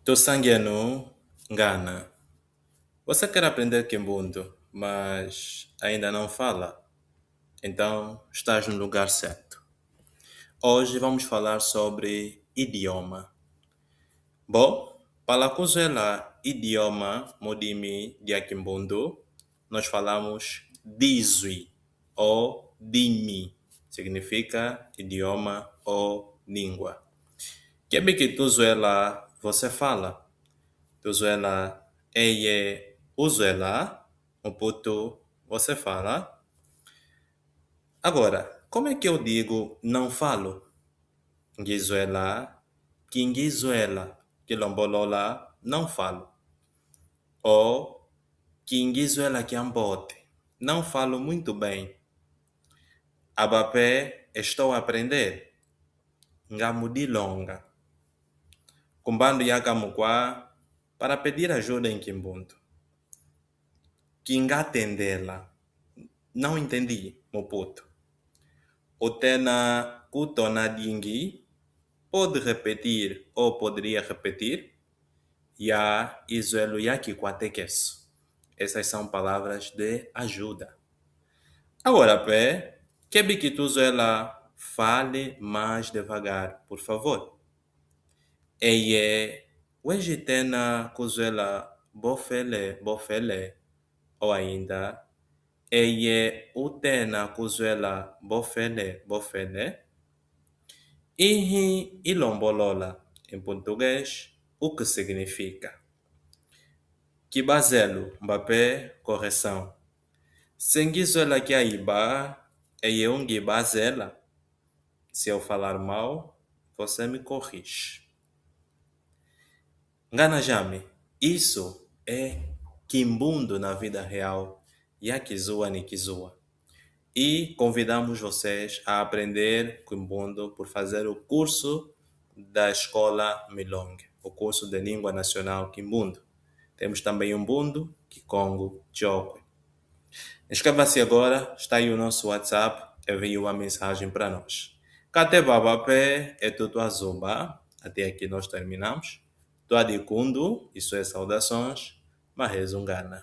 Teu sangue é no Ghana. Você quer aprender Kimbundu, mas ainda não fala? Então estás no lugar certo. Hoje vamos falar sobre idioma. Bom, para kuzuela idioma modimi de Kimbundu, nós falamos dizui ou dimi. Significa idioma ou língua. Que bem que tuzuela você fala? Tuzuela eye uzuela, um puto você fala. Agora, como é que eu digo não falo? Ngizuela, kingizuela, quilombolola, não falo. Ou kingizuela kiambote, não falo muito bem. Abapé, estou a aprender. Ngamudilonga. Kumbando yakamukwa para pedir ajuda em Kimbundu. Kingatendela. Não entendi, meu puto. O tena kutona dingi pode repetir ou poderia repetir. Ya izuelo yaki kwatekesu. Essas são palavras de ajuda. Agora, pé, que biquituzo ela fale mais devagar, por favor. Eye, hoje tena kuzuela bofele, bofele, ou ainda eye utena kuzuela bofele, bofele. Ihi ilombolola, em português, o que significa? Kibazelo, Mbappé, correção. Sengizuela que aiba, eye ungi bazela. Se eu falar mal, você me corrige. Ngana Jame, isso é Kimbundo na vida real, Yakizua Nikizua. E convidamos vocês a aprender Kimbundo por fazer o curso da Escola Milong, o curso de Língua Nacional Kimbundo. Temos também Umbundo, Kikongo, Chokwe. Inscreva-se agora, está aí o nosso WhatsApp, envie uma mensagem para nós. Kate babapé é tudo azumba. Até aqui nós terminamos. Tuadikundu, isso é saudações, Mahezungana.